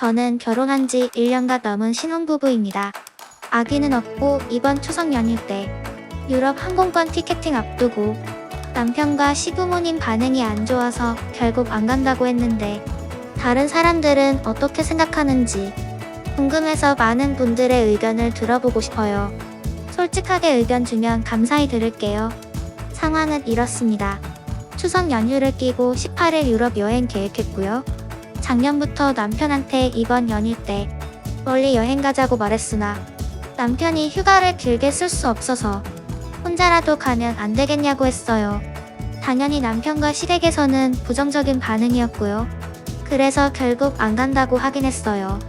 저는 결혼한 지 1년가 넘은 신혼부부입니다. 아기는 없고 이번 추석 연휴 때 유럽 항공권 티켓팅 앞두고 남편과 시부모님 반응이 안 좋아서 결국 안 간다고 했는데 다른 사람들은 어떻게 생각하는지 궁금해서 많은 분들의 의견을 들어보고 싶어요. 솔직하게 의견 주면 감사히 들을게요. 상황은 이렇습니다. 추석 연휴를 끼고 18일 유럽 여행 계획했고요. 작년부터 남편한테 이번 연휴 때 멀리 여행 가자고 말했으나 남편이 휴가를 길게 쓸 수 없어서 혼자라도 가면 안 되겠냐고 했어요. 당연히 남편과 시댁에서는 부정적인 반응이었고요. 그래서 결국 안 간다고 하긴 했어요.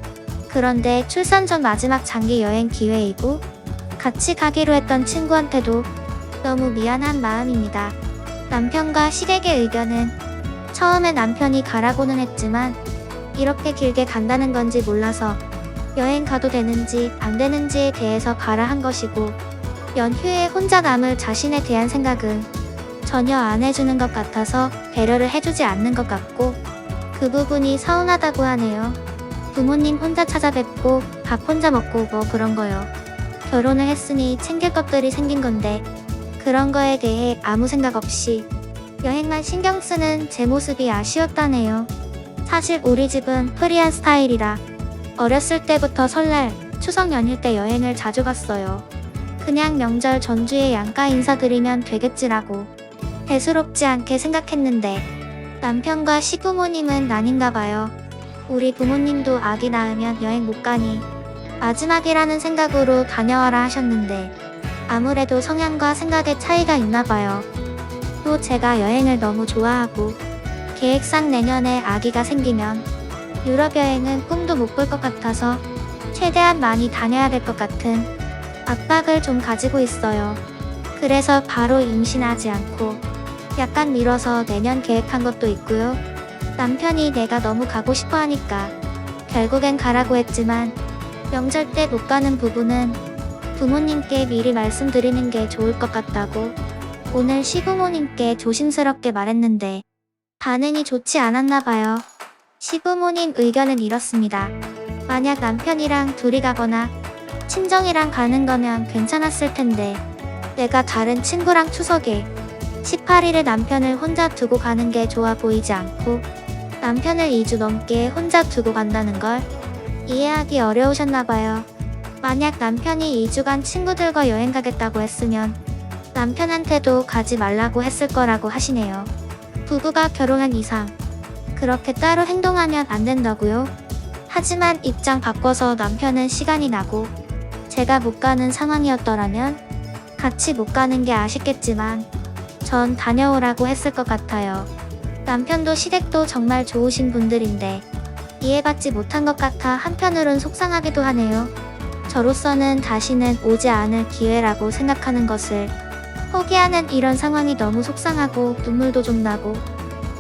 그런데 출산 전 마지막 장기 여행 기회이고 같이 가기로 했던 친구한테도 너무 미안한 마음입니다. 남편과 시댁의 의견은 처음에 남편이 가라고는 했지만 이렇게 길게 간다는 건지 몰라서 여행 가도 되는지 안 되는지에 대해서 가라 한 것이고 연휴에 혼자 남을 자신에 대한 생각은 전혀 안 해주는 것 같아서 배려를 해주지 않는 것 같고 그 부분이 서운하다고 하네요. 부모님 혼자 찾아뵙고 밥 혼자 먹고 뭐 그런 거요. 결혼을 했으니 챙길 것들이 생긴 건데 그런 거에 대해 아무 생각 없이 여행만 신경 쓰는 제 모습이 아쉬웠다네요. 사실 우리 집은 프리한 스타일이라 어렸을 때부터 설날, 추석 연휴 때 여행을 자주 갔어요. 그냥 명절 전주에 양가 인사드리면 되겠지라고 대수롭지 않게 생각했는데 남편과 시부모님은 아닌가 봐요. 우리 부모님도 아기 낳으면 여행 못 가니 마지막이라는 생각으로 다녀와라 하셨는데 아무래도 성향과 생각의 차이가 있나 봐요. 또 제가 여행을 너무 좋아하고 계획상 내년에 아기가 생기면 유럽 여행은 꿈도 못 꿀 것 같아서 최대한 많이 다녀야 될 것 같은 압박을 좀 가지고 있어요. 그래서 바로 임신하지 않고 약간 미뤄서 내년 계획한 것도 있고요. 남편이 내가 너무 가고 싶어 하니까 결국엔 가라고 했지만 명절 때 못 가는 부분은 부모님께 미리 말씀드리는 게 좋을 것 같다고 오늘 시부모님께 조심스럽게 말했는데 반응이 좋지 않았나 봐요. 시부모님 의견은 이렇습니다. 만약 남편이랑 둘이 가거나 친정이랑 가는 거면 괜찮았을 텐데 내가 다른 친구랑 추석에 18일에 남편을 혼자 두고 가는 게 좋아 보이지 않고 남편을 2주 넘게 혼자 두고 간다는 걸 이해하기 어려우셨나 봐요. 만약 남편이 2주간 친구들과 여행 가겠다고 했으면 남편한테도 가지 말라고 했을 거라고 하시네요. 부부가 결혼한 이상 그렇게 따로 행동하면 안 된다고요? 하지만 입장 바꿔서 남편은 시간이 나고 제가 못 가는 상황이었더라면 같이 못 가는 게 아쉽겠지만 전 다녀오라고 했을 것 같아요. 남편도 시댁도 정말 좋으신 분들인데 이해받지 못한 것 같아 한편으론 속상하기도 하네요. 저로서는 다시는 오지 않을 기회라고 생각하는 것을 포기하는 이런 상황이 너무 속상하고 눈물도 좀 나고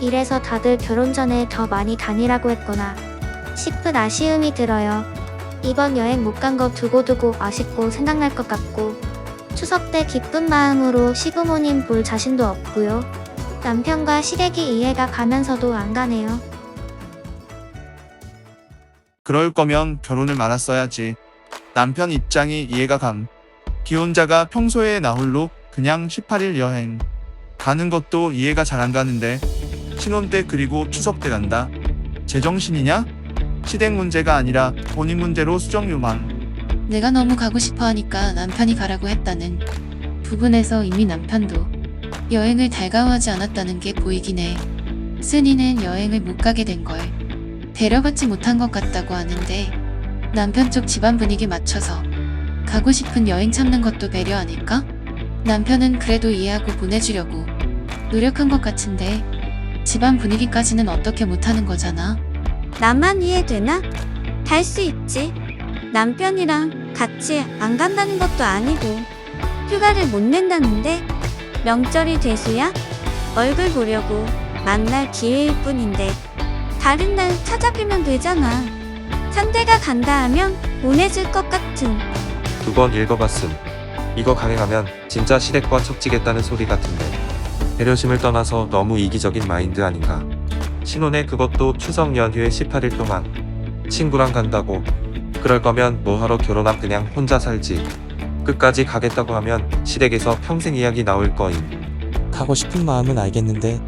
이래서 다들 결혼 전에 더 많이 다니라고 했구나 싶은 아쉬움이 들어요. 이번 여행 못 간 거 두고두고 아쉽고 생각날 것 같고 추석 때 기쁜 마음으로 시부모님 볼 자신도 없고요. 남편과 시댁이 이해가 가면서도 안 가네요. 그럴 거면 결혼을 말았어야지. 남편 입장이 이해가 감. 기혼자가 평소에 나 홀로 그냥 18일 여행 가는 것도 이해가 잘 안 가는데 신혼 때 그리고 추석 때 간다? 제정신이냐? 시댁 문제가 아니라 본인 문제로 수정 요망. 내가 너무 가고 싶어 하니까 남편이 가라고 했다는 부분에서 이미 남편도 여행을 달가워하지 않았다는 게 보이긴 해. 순이는 여행을 못 가게 된 걸 데려받지 못한 것 같다고 하는데 남편 쪽 집안 분위기 맞춰서 가고 싶은 여행 참는 것도 배려 아닐까? 남편은 그래도 이해하고 보내주려고 노력한 것 같은데 집안 분위기까지는 어떻게 못하는 거잖아. 나만 이해되나? 갈 수 있지. 남편이랑 같이 안 간다는 것도 아니고 휴가를 못 낸다는데 명절이 돼서야 얼굴 보려고 만날 기회일 뿐인데 다른 날 찾아뵈면 되잖아. 상대가 간다 하면 보내줄 것 같은. 2번 읽어봤음. 이거 강행하면 진짜 시댁과 척지겠다는 소리 같은데 배려심을 떠나서 너무 이기적인 마인드 아닌가. 신혼에 그것도 추석 연휴에 18일 동안 친구랑 간다고. 그럴 거면 뭐하러 결혼함 그냥 혼자 살지. 끝까지 가겠다고 하면 시댁에서 평생 이야기 나올 거임. 가고 싶은 마음은 알겠는데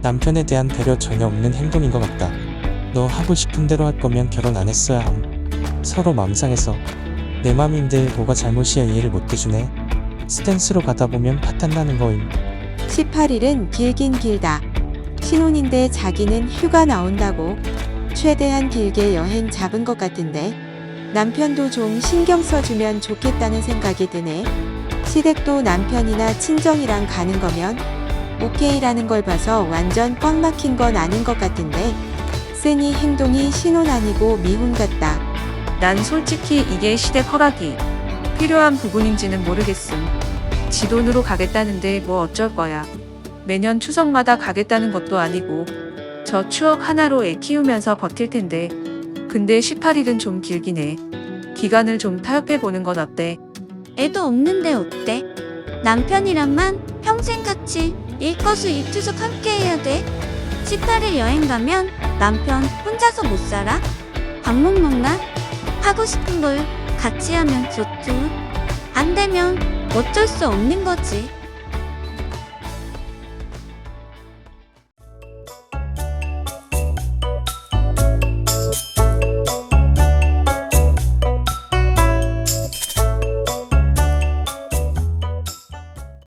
남편에 대한 배려 전혀 없는 행동인 것 같다. 너 하고 싶은 대로 할 거면 결혼 안 했어야 함. 서로 마음 상해서. 내 맘인데 뭐가 잘못이야 이해를 못 해주네. 스탠스로 가다 보면 파탄 나는 거임. 18일은 길긴 길다. 신혼인데 자기는 휴가 나온다고 최대한 길게 여행 잡은 것 같은데 남편도 좀 신경 써주면 좋겠다는 생각이 드네. 시댁도 남편이나 친정이랑 가는 거면 오케이라는 걸 봐서 완전 꽉 막힌 건 아닌 것 같은데 쓰니 행동이 신혼 아니고 미혼 같다. 난 솔직히 이게 시댁 허락이 필요한 부분인지는 모르겠음. 지 돈으로 가겠다는데 뭐 어쩔 거야. 매년 추석마다 가겠다는 것도 아니고 저 추억 하나로 애 키우면서 버틸 텐데. 근데 18일은 좀 길긴 해. 기간을 좀 타협해보는 건 어때? 애도 없는데 어때? 남편이랑만 평생 같이 일거수일투족 함께 해야 돼. 18일 여행 가면 남편 혼자서 못 살아? 밥 못 먹나? 하고 싶은 걸 같이 하면 좋죠. 안 되면 어쩔 수 없는 거지.